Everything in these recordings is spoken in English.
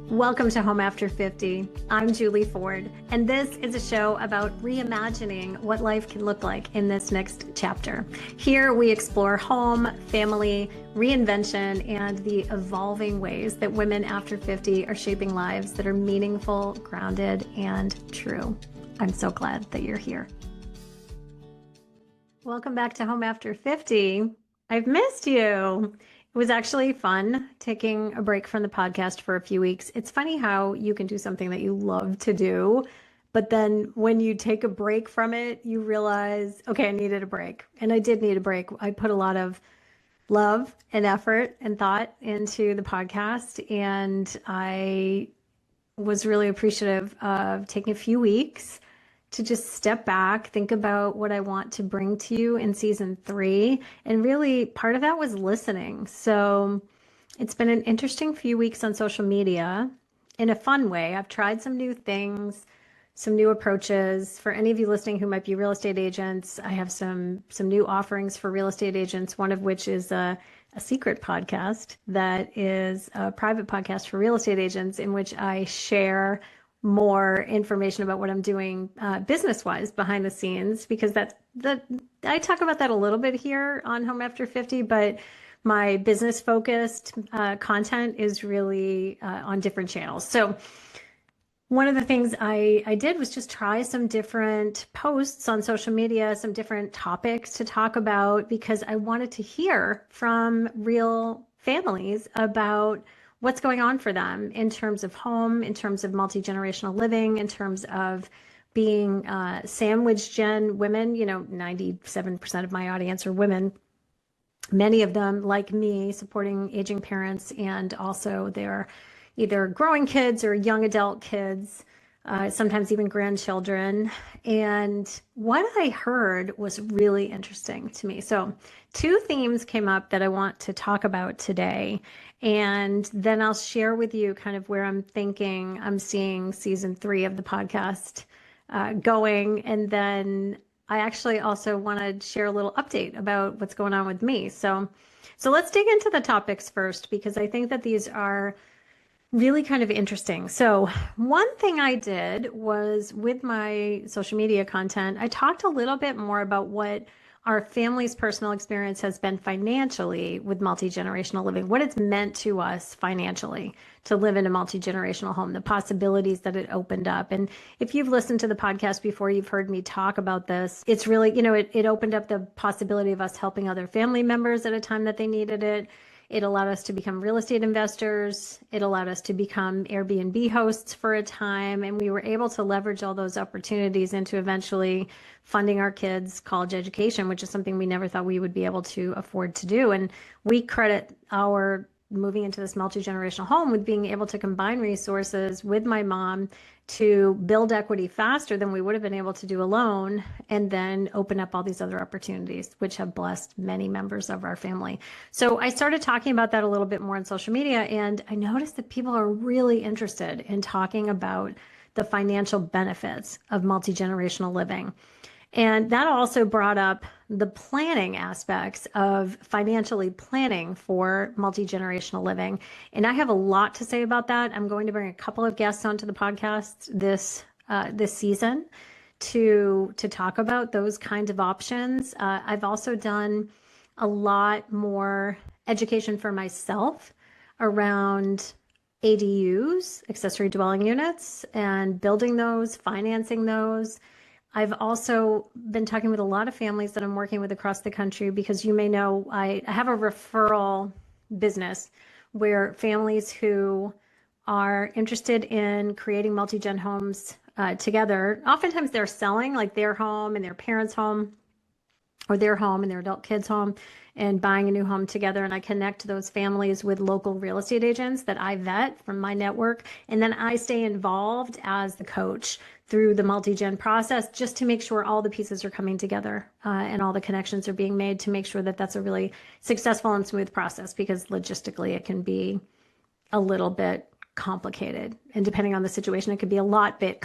Welcome to Home After 50. I'm Juli Ford, and this is a show about reimagining what life can look like in this next chapter. Here we explore home, family, reinvention, and the evolving ways that women after 50 are shaping lives that are meaningful, grounded, and true. I'm so glad that you're here. Welcome back to Home After 50. I've missed you. It was actually fun taking a break from the podcast for a few weeks. It's funny how you can do something that you love to do, but then when you take a break from it, you realize, okay, I needed a break. And I did need a break. I put a lot of love and effort and thought into the podcast, and I was really appreciative of taking a few weeks to just step back, think about what I want to bring to you in season 3. And really part of that was listening. So it's been an interesting few weeks on social media in a fun way. I've tried some new things, some new approaches. For any of you listening who might be real estate agents, I have some new offerings for real estate agents, one of which is a secret podcast that is a private podcast for real estate agents in which I share more information about what I'm doing business-wise behind the scenes, because I talk about that a little bit here on Home After 50, but my business-focused content is really on different channels. So one of the things I did was just try some different posts on social media, some different topics to talk about, because I wanted to hear from real families about what's going on for them in terms of home, in terms of multi-generational living, in terms of being sandwich gen women. 97% of my audience are women, many of them like me, supporting aging parents, and also they're either growing kids or young adult kids, sometimes even grandchildren. And what I heard was really interesting to me. So 2 themes came up that I want to talk about today. And then I'll share with you kind of where I'm seeing season 3 of the podcast going. And then I actually also want to share a little update about what's going on with me. So let's dig into the topics first, because I think that these are really kind of interesting. So one thing I did was, with my social media content, I talked a little bit more about what our family's personal experience has been financially with multi-generational living, what it's meant to us financially to live in a multi-generational home, the possibilities that it opened up. And if you've listened to the podcast before, you've heard me talk about this. It's really, it opened up the possibility of us helping other family members at a time that they needed it. It allowed us to become real estate investors. It allowed us to become Airbnb hosts for a time. And we were able to leverage all those opportunities into eventually funding our kids' college education, which is something we never thought we would be able to afford to do. And we credit our moving into this multi-generational home with being able to combine resources with my mom to build equity faster than we would have been able to do alone, and then open up all these other opportunities, which have blessed many members of our family. So I started talking about that a little bit more on social media, and I noticed that people are really interested in talking about the financial benefits of multi-generational living. And that also brought up the planning aspects of financially planning for multi-generational living. And I have a lot to say about that. I'm going to bring a couple of guests onto the podcast this season to talk about those kinds of options. I've also done a lot more education for myself around ADUs, accessory dwelling units, and building those, financing those. I've also been talking with a lot of families that I'm working with across the country, because you may know I have a referral business where families who are interested in creating multi-gen homes together, oftentimes they're selling like their home and their parents' home, or their home and their adult kids' home, and buying a new home together. And I connect those families with local real estate agents that I vet from my network. And then I stay involved as the coach through the multi-gen process, just to make sure all the pieces are coming together and all the connections are being made to make sure that that's a really successful and smooth process, because logistically it can be a little bit complicated, and depending on the situation, it could be a lot bit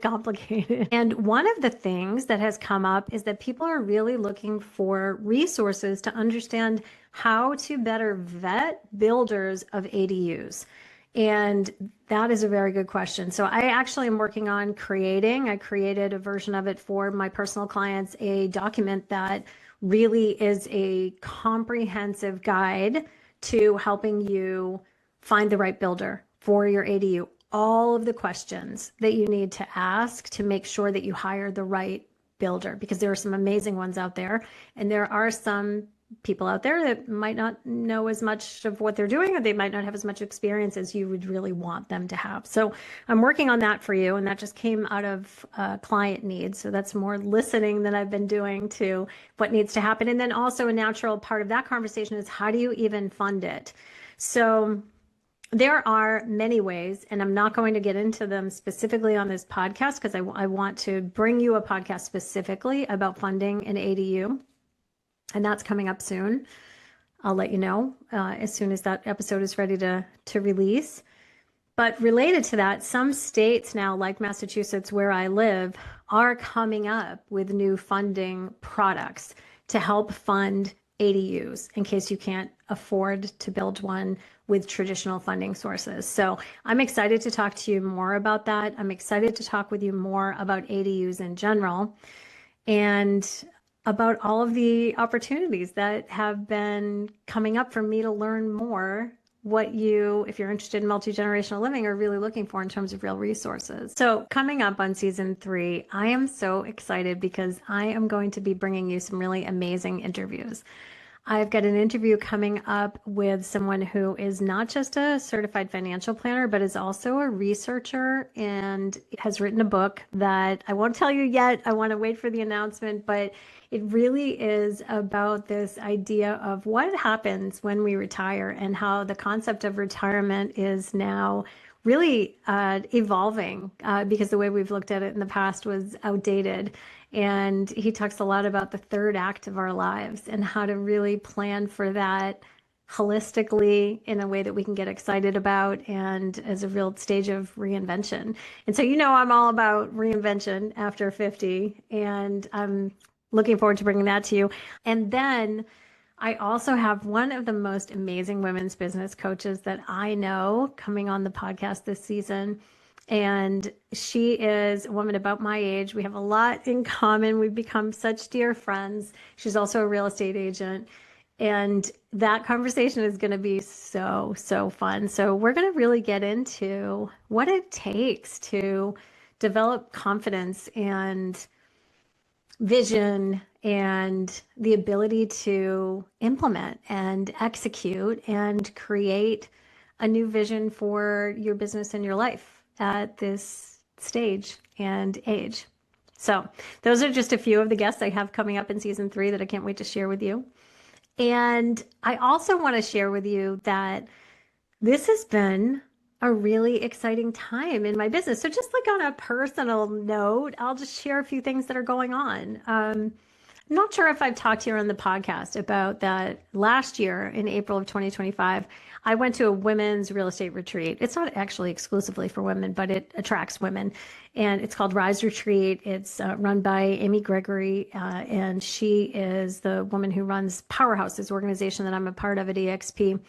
complicated. And one of the things that has come up is that people are really looking for resources to understand how to better vet builders of ADUs. And that is a very good question. So I actually am working on I created a version of it for my personal clients, a document that really is a comprehensive guide to helping you find the right builder for your ADU. All of the questions that you need to ask to make sure that you hire the right builder, because there are some amazing ones out there, and there are some people out there that might not know as much of what they're doing, or they might not have as much experience as you would really want them to have. So I'm working on that for you, and that just came out of client needs. So that's more listening than I've been doing to what needs to happen. And then also a natural part of that conversation is, how do you even fund it? So there are many ways, and I'm not going to get into them specifically on this podcast, because I want to bring you a podcast specifically about funding an ADU. And that's coming up soon. I'll let you know as soon as that episode is ready to release. But related to that, some states now, like Massachusetts, where I live, are coming up with new funding products to help fund ADUs in case you can't afford to build one with traditional funding sources. So I'm excited to talk to you more about that. I'm excited to talk with you more about ADUs in general, and about all of the opportunities that have been coming up for me to learn more what you, if you're interested in multi-generational living, are really looking for in terms of real resources. So coming up on season 3, I am so excited because I am going to be bringing you some really amazing interviews. I've got an interview coming up with someone who is not just a certified financial planner, but is also a researcher and has written a book that I won't tell you yet. I want to wait for the announcement, but it really is about this idea of what happens when we retire and how the concept of retirement is now really evolving, because the way we've looked at it in the past was outdated. And he talks a lot about the third act of our lives and how to really plan for that holistically in a way that we can get excited about, and as a real stage of reinvention. And so, I'm all about reinvention after 50, and I'm looking forward to bringing that to you. And then I also have one of the most amazing women's business coaches that I know coming on the podcast this season. And she is a woman about my age. We have a lot in common. We've become such dear friends. She's also a real estate agent. And that conversation is going to be so, so fun. So we're going to really get into what it takes to develop confidence and vision and the ability to implement and execute and create a new vision for your business and your life at this stage and age. So those are just a few of the guests I have coming up in season 3 that I can't wait to share with you. And I also want to share with you that this has been a really exciting time in my business. So just like on a personal note, I'll just share a few things that are going on. I'm not sure if I've talked here on the podcast about that. Last year in April of 2025, I went to a women's real estate retreat. It's not actually exclusively for women, but it attracts women. And it's called Rise Retreat. It's run by Amy Gregory, and she is the woman who runs Powerhouse, this organization that I'm a part of at EXP.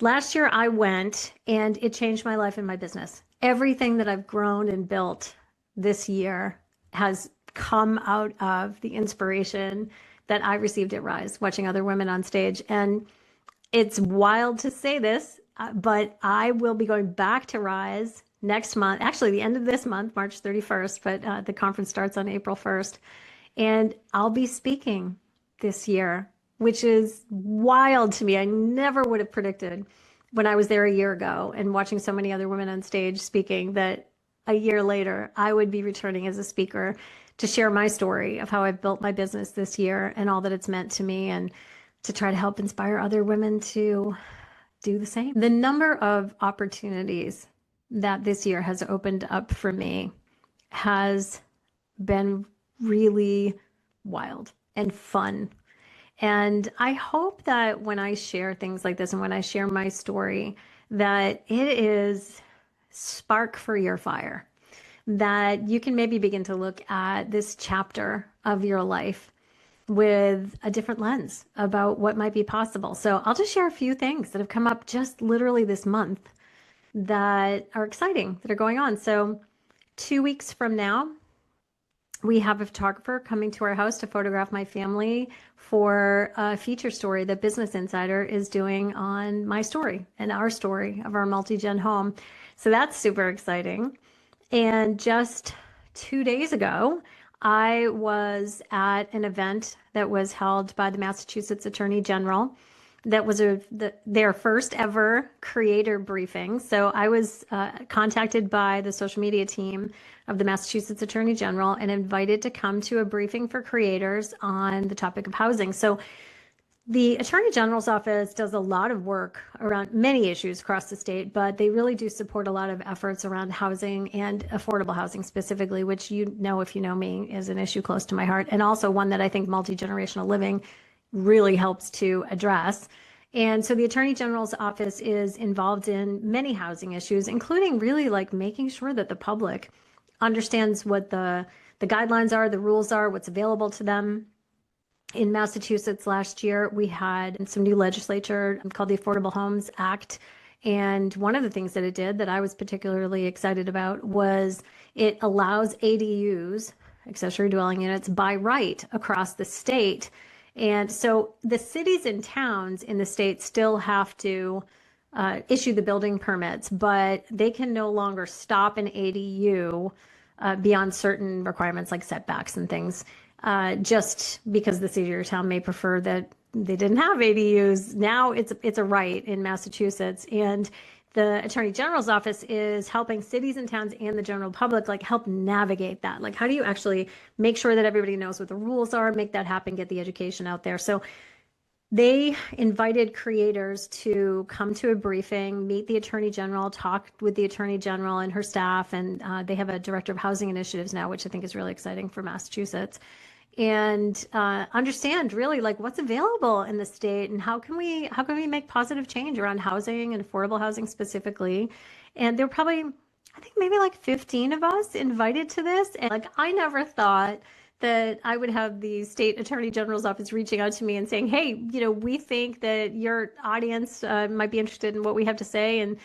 Last year I went, and it changed my life and my business. Everything that I've grown and built this year has come out of the inspiration that I received at Rise, watching other women on stage. And it's wild to say this, but I will be going back to Rise next month, actually the end of this month, March 31st, but the conference starts on April 1st. And I'll be speaking this year, which is wild to me. I never would have predicted when I was there a year ago and watching so many other women on stage speaking that a year later I would be returning as a speaker to share my story of how I've built my business this year and all that it's meant to me, and to try to help inspire other women to do the same. The number of opportunities that this year has opened up for me has been really wild and fun. And I hope that when I share things like this and when I share my story, that it is spark for your fire, that you can maybe begin to look at this chapter of your life with a different lens about what might be possible. So I'll just share a few things that have come up just literally this month that are exciting that are going on. So 2 weeks from now, we have a photographer coming to our house to photograph my family for a feature story that Business Insider is doing on my story and our story of our multi-gen home. So that's super exciting. And just 2 days ago, I was at an event that was held by the Massachusetts Attorney General. That was their first ever creator briefing. So I was contacted by the social media team of the Massachusetts Attorney General and invited to come to a briefing for creators on the topic of housing. So the Attorney General's office does a lot of work around many issues across the state, but they really do support a lot of efforts around housing and affordable housing specifically, which, you know, if you know me, is an issue close to my heart, and also one that I think multi-generational living really helps to address. And so the Attorney General's office is involved in many housing issues, including really like making sure that the public understands what the guidelines are, the rules are, what's available to them. In Massachusetts last year, we had some new legislature called the Affordable Homes Act. And one of the things that it did that I was particularly excited about was it allows ADUs, accessory dwelling units, by right across the state. And so the cities and towns in the state still have to issue the building permits, but they can no longer stop an ADU beyond certain requirements like setbacks and things, just because the city or town may prefer that they didn't have ADUs. Now it's a right in Massachusetts, and the Attorney General's office is helping cities and towns and the general public like help navigate that. Like, how do you actually make sure that everybody knows what the rules are, make that happen, get the education out there? So they invited creators to come to a briefing, meet the Attorney General, talk with the Attorney General and her staff, and they have a Director of Housing Initiatives now, which I think is really exciting for Massachusetts, and understand really like what's available in the state and how can we make positive change around housing and affordable housing specifically. And there were probably, I think maybe like 15 of us invited to this, and like I never thought that I would have the state attorney general's office reaching out to me and saying, hey, you know, we think that your audience might be interested in what we have to say, and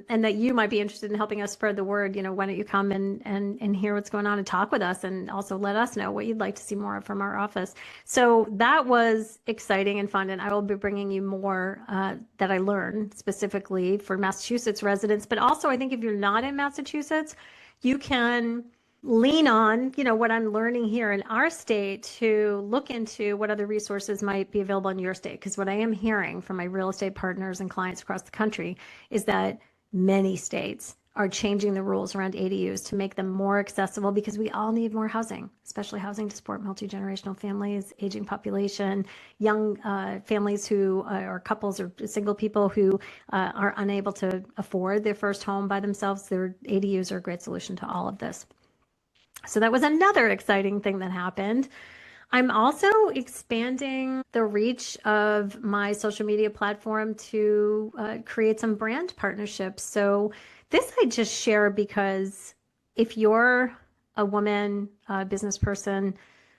that you might be interested in helping us spread the word. You know, why don't you come and hear what's going on and talk with us, and also let us know what you'd like to see more of from our office. So that was exciting and fun, and I will be bringing you more that I learned specifically for Massachusetts residents. But also, I think if you're not in Massachusetts, you can lean on, you know, what I'm learning here in our state to look into what other resources might be available in your state. Because what I am hearing from my real estate partners and clients across the country is that many states are changing the rules around ADUs to make them more accessible, because we all need more housing, especially housing to support multi-generational families, aging population, young families who or couples or single people who are unable to afford their first home by themselves. Their ADUs are a great solution to all of this. So that was another exciting thing that happened. I'm also expanding the reach of my social media platform to create some brand partnerships. So this I just share because if you're a woman, a business person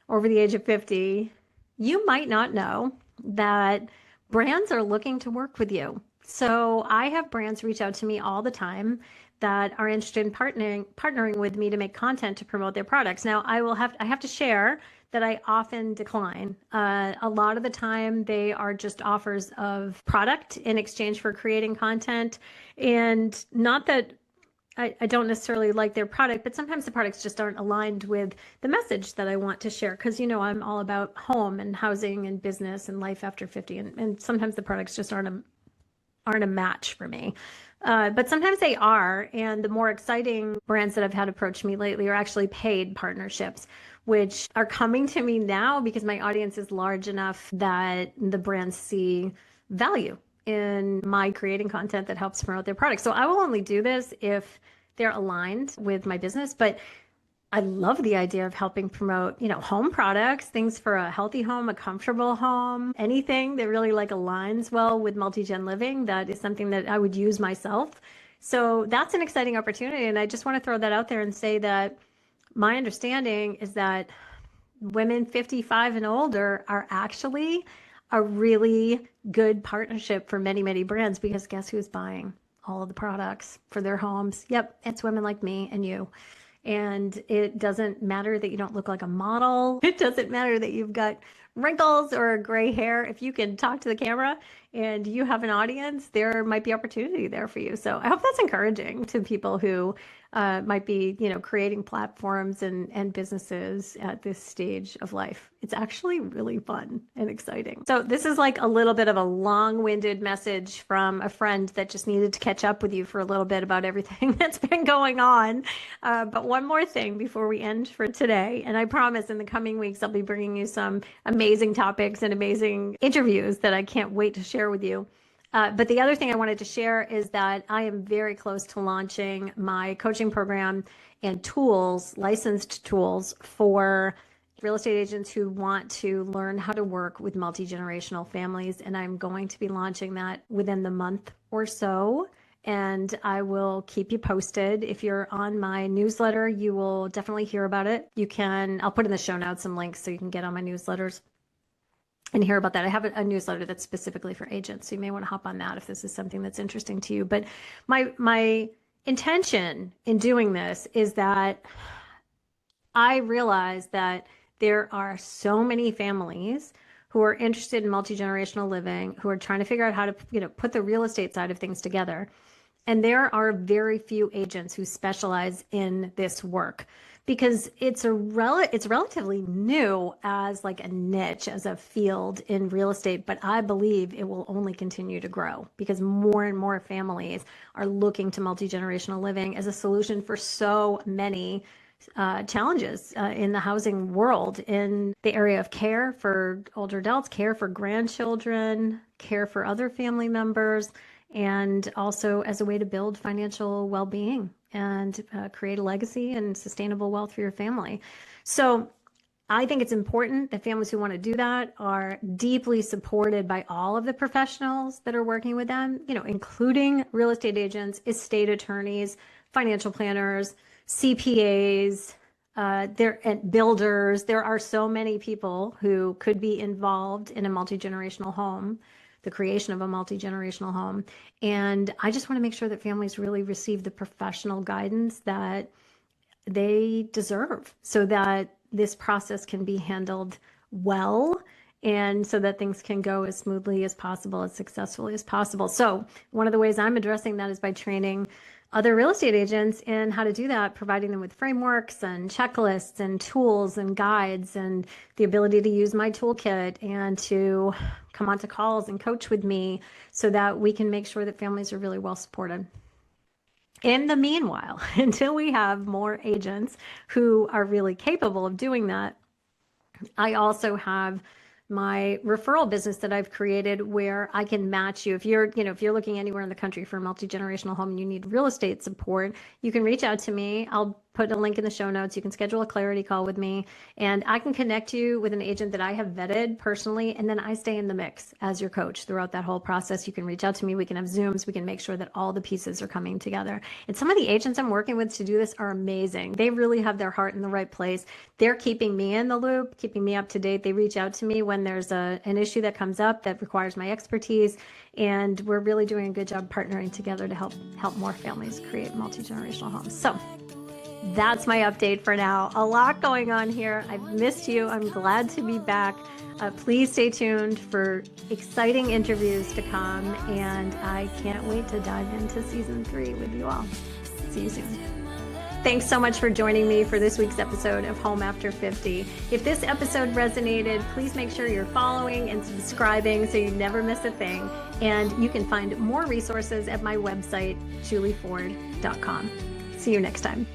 over the age of 50, you might not know that brands are looking to work with you. So I have brands reach out to me all the time that are interested in partnering with me to make content to promote their products. Now, I have to share that I often decline. A lot of the time, they are just offers of product in exchange for creating content, and not that I don't necessarily like their product, but sometimes the products just aren't aligned with the message that I want to share. Because, you know, I'm all about home and housing and business and life after 50, and sometimes the products just aren't a match for me. But sometimes they are. And the more exciting brands that I've had approach me lately are actually paid partnerships, which are coming to me now because my audience is large enough that the brands see value in my creating content that helps promote their products. So I will only do this if they're aligned with my business. But I love the idea of helping promote, you know, home products, things for a healthy home, a comfortable home, anything that really like aligns well with multi-gen living. That is something that I would use myself. So that's an exciting opportunity. And I just want to throw that out there and say that my understanding is that women 55 and older are actually a really good partnership for many, many brands, because guess who's buying? all of the products for their homes. Yep, it's women like me and you. And it doesn't matter that you don't look like a model. It doesn't matter that you've got wrinkles or gray hair. If you can talk to the camera and you have an audience, there might be opportunity there for you. So I hope that's encouraging to people who might be, creating platforms and businesses at this stage of life. It's actually really fun and exciting. So this is like a little bit of a long-winded message from a friend that just needed to catch up with you for a little bit about everything that's been going on. But one more thing before we end for today, and I promise in the coming weeks, I'll be bringing you some amazing topics and amazing interviews that I can't wait to share with you. But the other thing I wanted to share is that I am very close to launching my coaching program and tools, licensed tools for real estate agents who want to learn how to work with multi-generational families. And I'm going to be launching that within the month or so. And I will keep you posted. If you're on my newsletter, you will definitely hear about it. I'll put in the show notes some links so you can get on my newsletters and hear about that. I have a newsletter that's specifically for agents, so you may want to hop on that if this is something that's interesting to you. But my intention in doing this is that I realize that there are so many families who are interested in multi-generational living, who are trying to figure out how to, put the real estate side of things together. And there are very few agents who specialize in this work, because it's relatively new as like a niche, as a field in real estate, but I believe it will only continue to grow because more and more families are looking to multi-generational living as a solution for so many challenges in the housing world, in the area of care for older adults, care for grandchildren, care for other family members, and also as a way to build financial well-being and create a legacy and sustainable wealth for your family. So I think it's important that families who want to do that are deeply supported by all of the professionals that are working with them, including real estate agents, estate attorneys, financial planners, CPAs, and builders. There are so many people who could be involved in a multi-generational home, the creation of a multi-generational home. And I just want to make sure that families really receive the professional guidance that they deserve so that this process can be handled well, and so that things can go as smoothly as possible, as successfully as possible. So one of the ways I'm addressing that is by training other real estate agents in how to do that, providing them with frameworks and checklists and tools and guides and the ability to use my toolkit and to come onto calls and coach with me so that we can make sure that families are really well supported. In the meanwhile, until we have more agents who are really capable of doing that, I also have my referral business that I've created where I can match you. If you're looking anywhere in the country for a multi-generational home and you need real estate support, you can reach out to me. I'll put a link in the show notes. You can schedule a clarity call with me, and I can connect you with an agent that I have vetted personally, and then I stay in the mix as your coach throughout that whole process. You can reach out to me. We can have Zooms. We can make sure that all the pieces are coming together. And some of the agents I'm working with to do this are amazing. They really have their heart in the right place. They're keeping me in the loop, keeping me up to date. They reach out to me when there's an issue that comes up that requires my expertise, and we're really doing a good job partnering together to help more families create multi-generational homes. So that's my update for now. A lot going on here. I've missed you. I'm glad to be back. Please stay tuned for exciting interviews to come, and I can't wait to dive into season 3 with you all. See you soon. Thanks so much for joining me for this week's episode of Home After 50. If this episode resonated, please make sure you're following and subscribing so you never miss a thing. And you can find more resources at my website, juliford.com. See you next time.